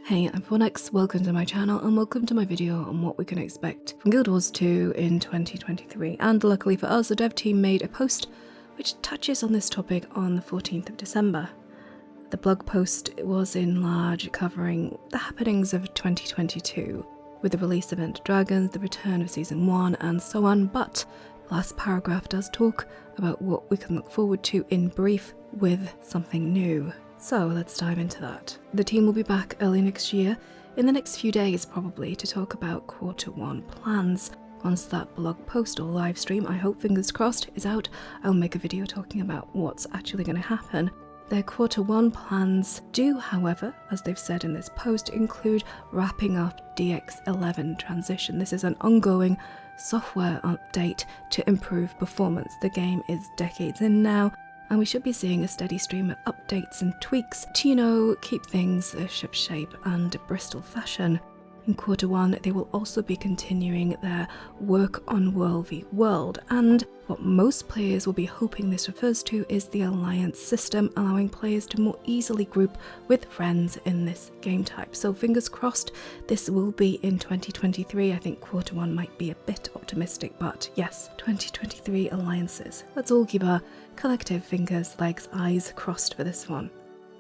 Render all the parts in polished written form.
Hey, I'm Phoenix, welcome to my channel and welcome to my video on what we can expect from Guild Wars 2 in 2023. And luckily for us, the dev team made a post which touches on this topic on the 14th of December. The blog post was in large covering the happenings of 2022, with the release of Enter Dragons, the return of Season 1 and so on, but the last paragraph does talk about what we can look forward to in brief with something new. So let's dive into that. The team will be back early next year, in the next few days probably, to talk about Q1 plans. Once that blog post or live stream, I hope fingers crossed, is out, I'll make a video talking about what's actually going to happen. Their Q1 plans do, however, as they've said in this post, include wrapping up DX11 transition. This is an ongoing software update to improve performance. The game is decades in now, and we should be seeing a steady stream of updates and tweaks to, keep things shipshape and Bristol fashion. In Q1, they will also be continuing their work on WvW, and what most players will be hoping this refers to is the Alliance system, allowing players to more easily group with friends in this game type. So fingers crossed this will be in 2023. I think Q1 might be a bit optimistic, but yes, 2023 alliances. Let's all keep our collective fingers, legs, eyes crossed for this one.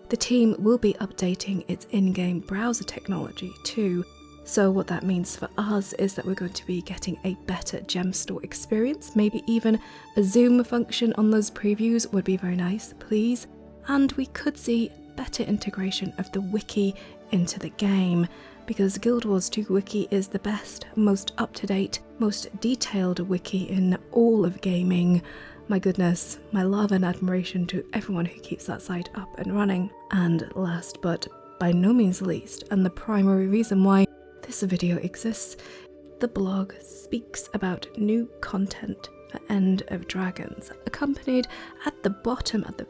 The team will be updating its in-game browser technology too. So what that means for us is that we're going to be getting a better Gemstore experience, maybe even a zoom function on those previews would be very nice, please. And we could see better integration of the wiki into the game, because Guild Wars 2 wiki is the best, most up-to-date, most detailed wiki in all of gaming. My goodness, my love and admiration to everyone who keeps that site up and running. And last but by no means least, and the primary reason why this video exists, the blog speaks about new content for End of Dragons, accompanied at the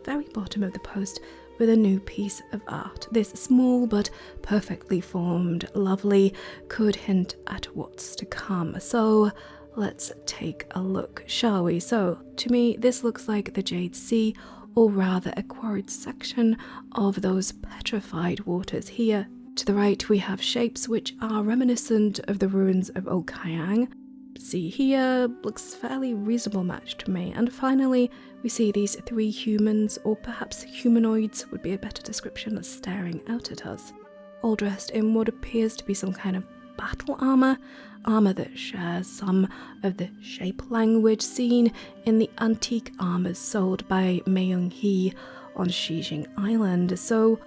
very bottom of the post with a new piece of art. This small but perfectly formed, lovely, could hint at what's to come. So let's take a look, shall we? So to me, this looks like the Jade Sea, or rather a quarried section of those petrified waters here. To the right we have shapes which are reminiscent of the ruins of Old Kayang. See here, looks fairly reasonable match to me. And finally we see these three humans, or perhaps humanoids would be a better description, staring out at us, all dressed in what appears to be some kind of battle armor that shares some of the shape language seen in the antique armors sold by Mayung Hee on Shijing Island. So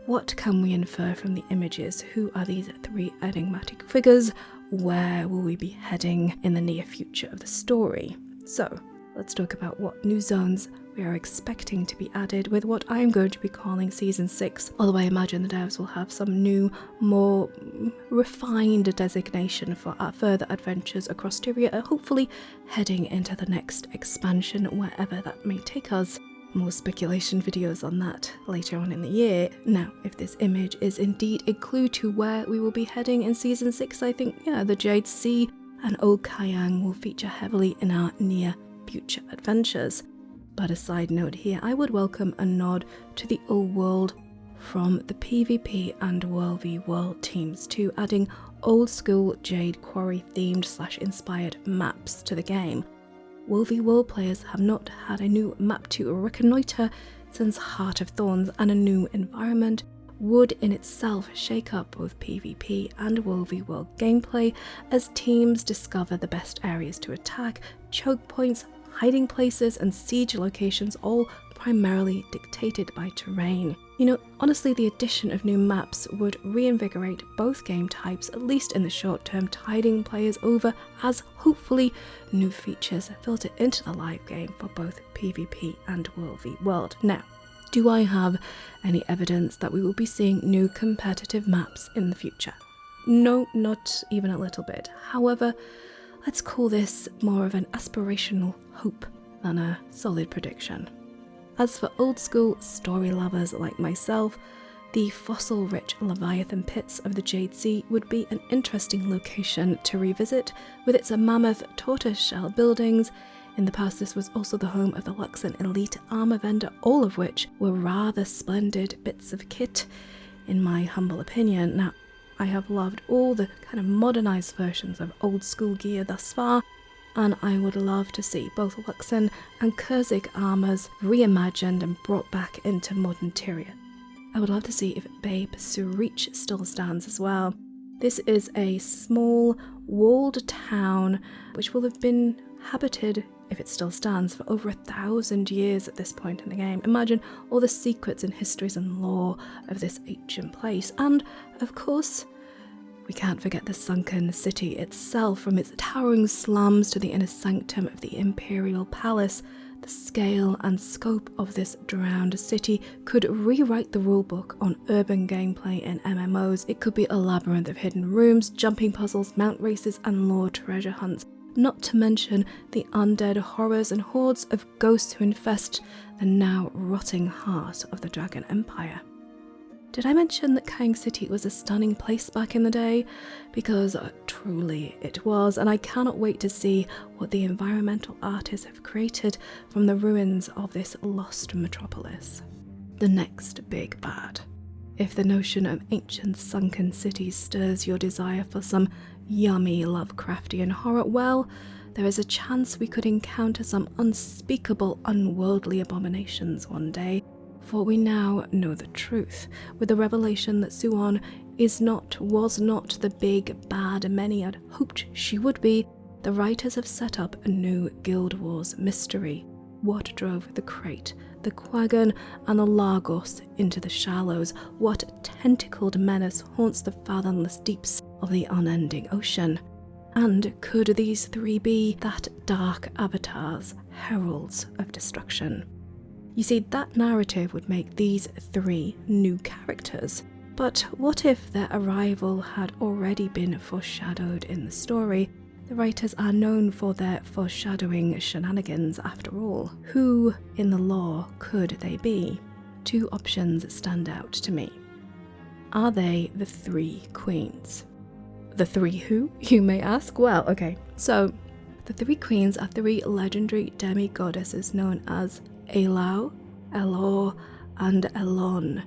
what can we infer from the images? Who are these three enigmatic figures? Where will we be heading in the near future of the story? So let's talk about what new zones we are expecting to be added with what I'm going to be calling Season 6, although I imagine the devs will have some new, more refined designation for our further adventures across Tyria, hopefully heading into the next expansion, wherever that may take us. More speculation videos on that later on in the year. Now, if this image is indeed a clue to where we will be heading in Season 6, I think, the Jade Sea and Old Kayang will feature heavily in our near future adventures. But a side note here, I would welcome a nod to the old world from the PvP and WvW teams to adding old school Jade Quarry themed / inspired maps to the game. WvW players have not had a new map to reconnoiter since Heart of Thorns, and a new environment would in itself shake up both PvP and WvW gameplay as teams discover the best areas to attack, choke points, hiding places and siege locations, all primarily dictated by terrain. Honestly, the addition of new maps would reinvigorate both game types, at least in the short term, tiding players over as hopefully new features filter into the live game for both PvP and WvW. Now, do I have any evidence that we will be seeing new competitive maps in the future? No, not even a little bit. However, let's call this more of an aspirational hope than a solid prediction. As for old school story lovers like myself, the fossil-rich Leviathan pits of the Jade Sea would be an interesting location to revisit, with its mammoth tortoiseshell buildings. In the past, this was also the home of the Luxon elite armor vendor, all of which were rather splendid bits of kit. in my humble opinion. Now, I have loved all the kind of modernized versions of old school gear thus far, and I would love to see both Luxon and Kurzik armors reimagined and brought back into modern Tyria. I would love to see if Babe Surich still stands as well. This is a small, walled town which will have been habited, if it still stands, for over 1,000 years at this point in the game. Imagine all the secrets and histories and lore of this ancient place. And, of course, we can't forget the sunken city itself, from its towering slums to the inner sanctum of the Imperial Palace. The scale and scope of this drowned city could rewrite the rulebook on urban gameplay in MMOs. It could be a labyrinth of hidden rooms, jumping puzzles, mount races, and lore treasure hunts. Not to mention the undead horrors and hordes of ghosts who infest the now rotting heart of the Dragon Empire. Did I mention that Kang City was a stunning place back in the day? Because truly it was, and I cannot wait to see what the environmental artists have created from the ruins of this lost metropolis. The next big bad. If the notion of ancient sunken cities stirs your desire for some yummy Lovecraftian horror, well, there is a chance we could encounter some unspeakable, unworldly abominations one day. For we now know the truth, with the revelation that Suon was not the big bad many had hoped she would be. The writers have set up a new Guild Wars mystery. What drove the Crate, the Quaggan, and the Lagos into the shallows? What tentacled menace haunts the fathomless deeps of the unending ocean? And could these three be that dark avatar's heralds of destruction? You see, that narrative would make these three new characters. But what if their arrival had already been foreshadowed in the story? The writers are known for their foreshadowing shenanigans after all. Who in the lore could they be? Two options stand out to me. Are they the three queens? The three who, you may ask? Well, okay, so the three queens are three legendary demi-goddesses known as Elau, Elor, and Elon,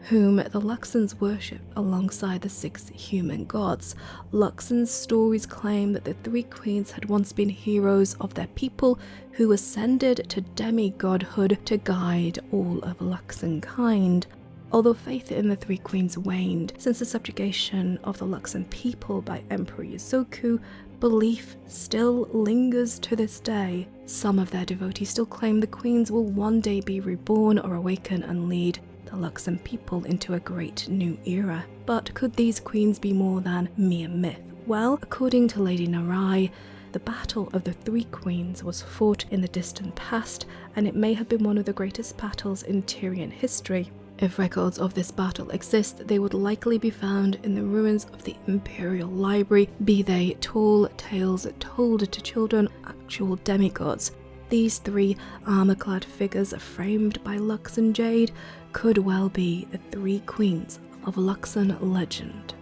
whom the Luxons worship alongside the 6 human gods. Luxon's stories claim that the three queens had once been heroes of their people who ascended to demigodhood to guide all of Luxon kind. Although faith in the three queens waned since the subjugation of the Luxon people by Emperor Yuzoku, belief still lingers to this day. Some of their devotees still claim the queens will one day be reborn or awaken and lead the Luxon people into a great new era. But could these queens be more than mere myth? Well, according to Lady Narai, the battle of the three queens was fought in the distant past, and it may have been one of the greatest battles in Tyrian history. If records of this battle exist, they would likely be found in the ruins of the Imperial Library, be they tall tales told to children, actual demigods. These three armor-clad figures framed by Luxon jade could well be the three queens of Luxon legend.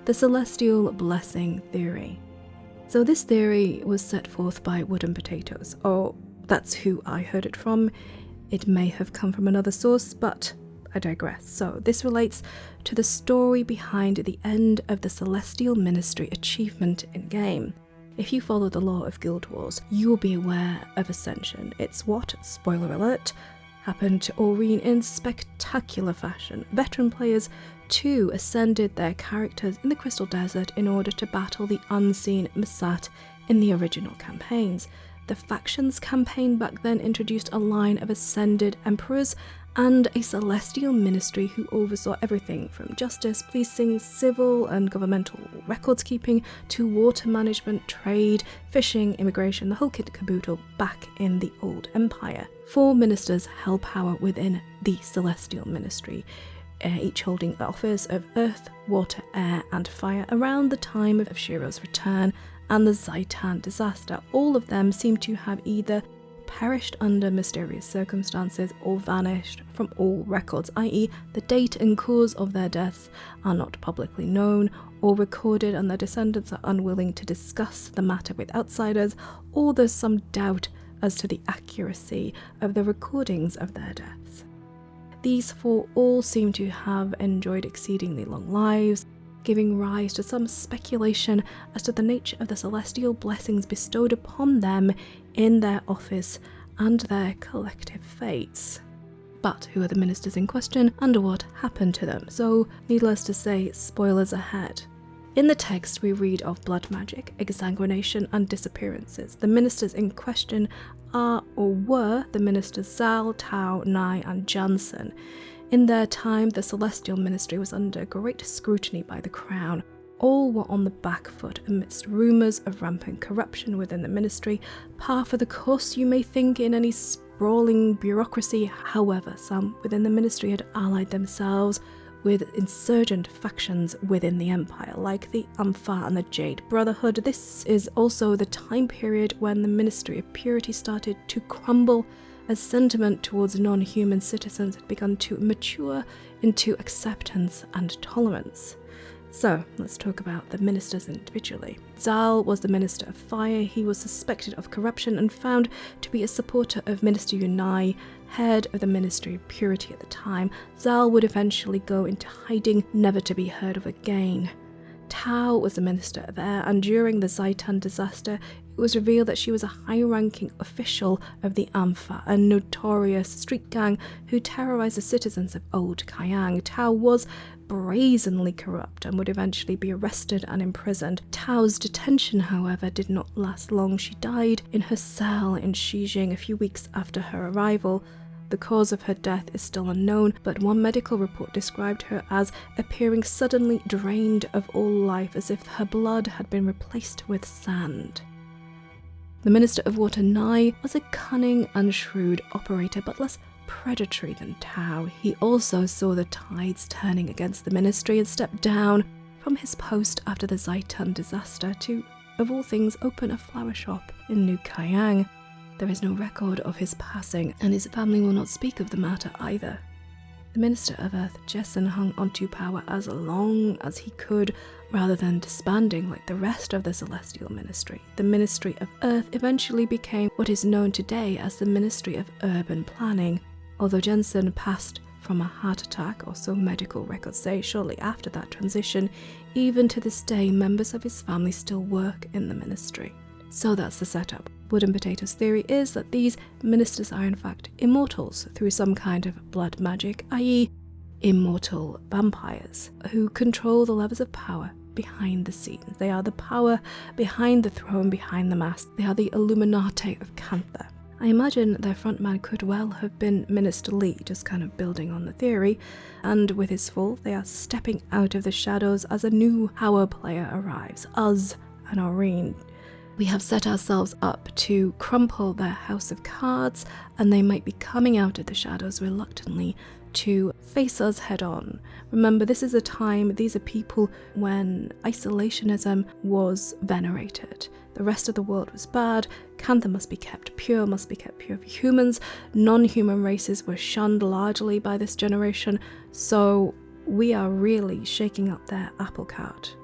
The Celestial Blessing Theory. So this theory was set forth by Wooden Potatoes, or that's who I heard it from. It may have come from another source, but I digress. So this relates to the story behind the end of the Celestial Ministry achievement in-game. If you follow the lore of Guild Wars, you will be aware of Ascension. It's what, spoiler alert, happened to Aurene in spectacular fashion. Veteran players too ascended their characters in the Crystal Desert in order to battle the unseen Masat in the original campaigns. The Factions campaign back then introduced a line of ascended emperors and a celestial ministry who oversaw everything from justice, policing, civil and governmental records keeping to water management, trade, fishing, immigration, the whole kit and caboodle back in the old empire. 4 ministers held power within the celestial ministry, each holding the office of earth, water, air and fire around the time of Shiro's return and the Zaitan disaster. All of them seem to have either perished under mysterious circumstances or vanished from all records, i.e. the date and cause of their deaths are not publicly known or recorded, and their descendants are unwilling to discuss the matter with outsiders, or there's some doubt as to the accuracy of the recordings of their deaths. These four all seem to have enjoyed exceedingly long lives, giving rise to some speculation as to the nature of the celestial blessings bestowed upon them in their office and their collective fates. But who are the ministers in question and what happened to them? So, needless to say, spoilers ahead. In the text, we read of blood magic, exsanguination, and disappearances. The ministers in question are or were the ministers Zal, Tau, Nai, and Jansen. In their time, the celestial ministry was under great scrutiny by the crown. All were on the back foot amidst rumours of rampant corruption within the ministry, par for the course you may think in any sprawling bureaucracy. However, some within the ministry had allied themselves with insurgent factions within the empire, like the Ampha and the Jade Brotherhood. This is also the time period when the Ministry of Purity started to crumble, as sentiment towards non-human citizens had begun to mature into acceptance and tolerance. So, let's talk about the ministers individually. Zal was the Minister of Fire. He was suspected of corruption and found to be a supporter of Minister Unai, head of the Ministry of Purity at the time. Zal would eventually go into hiding, never to be heard of again. Tau was the Minister of Air, and during the Zaitan disaster, it was revealed that she was a high-ranking official of the Ampha, a notorious street gang who terrorized the citizens of Old Kayang. Tau was brazenly corrupt and would eventually be arrested and imprisoned. Tau's detention, however, did not last long. She died in her cell in Xijing a few weeks after her arrival. The cause of her death is still unknown, but one medical report described her as appearing suddenly drained of all life, as if her blood had been replaced with sand. The Minister of Water, Nai, was a cunning and shrewd operator, but less predatory than Tau. He also saw the tides turning against the ministry and stepped down from his post after the Zaitan disaster to, of all things, open a flower shop in New Kayang. There is no record of his passing, and his family will not speak of the matter either. The Minister of Earth, Jessen, hung onto power as long as he could, rather than disbanding like the rest of the Celestial Ministry. The Ministry of Earth eventually became what is known today as the Ministry of Urban Planning, although Jensen passed from a heart attack, or so medical records say, shortly after that transition. Even to this day, members of his family still work in the ministry. So that's the setup. Wood and Potato's theory is that these ministers are in fact immortals through some kind of blood magic, i.e. immortal vampires, who control the levers of power behind the scenes. They are the power behind the throne, behind the mask. They are the Illuminati of Cantha. I imagine their frontman could well have been Minister Lee, just kind of building on the theory, and with his fall, they are stepping out of the shadows as a new power player arrives, us and Aureen. We have set ourselves up to crumple their house of cards, and they might be coming out of the shadows reluctantly to face us head on. Remember, this is a time, these are people when isolationism was venerated. The rest of the world was bad. Cantha must be kept pure for humans. Non-human races were shunned largely by this generation, so we are really shaking up their apple cart.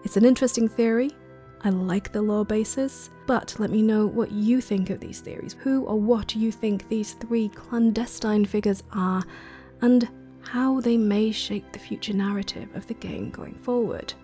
It's an interesting theory. I like the lore basis, but let me know what you think of these theories. Who or what you think these three clandestine figures are, and how they may shape the future narrative of the game going forward.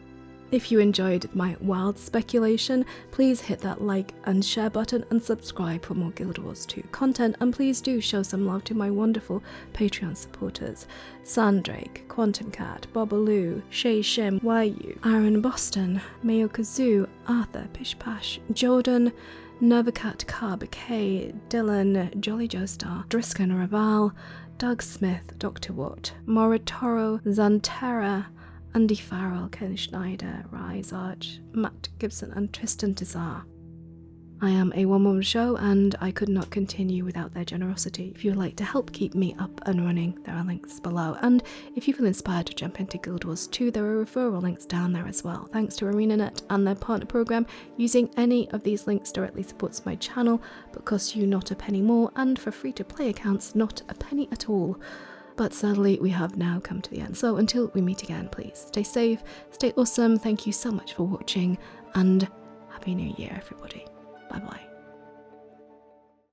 If you enjoyed my wild speculation, please hit that like and share button and subscribe for more Guild Wars 2 content, and please do show some love to my wonderful Patreon supporters: Sandrake, Quantum Cat, Bobaloo, Shay Shim, YU, Aaron Boston, Mayo Kazoo, Arthur, Pish Pash, Jordan, Nervacat, Carb, K, Dylan, Jolly Joestar, Driskin Raval, Doug Smith, Dr. Watt, Moritoro, Zantera, Andy Farrell, Ken Schneider, Rise Arch, Matt Gibson, and Tristan Tizar. I am a one-woman show, and I could not continue without their generosity. If you would like to help keep me up and running, there are links below. And if you feel inspired to jump into Guild Wars 2, there are referral links down there as well. Thanks to ArenaNet and their partner program. Using any of these links directly supports my channel, but costs you not a penny more, and for free-to-play accounts, not a penny at all. But sadly, we have now come to the end. So until we meet again, please stay safe, stay awesome. Thank you so much for watching, and Happy New Year, everybody. Bye bye.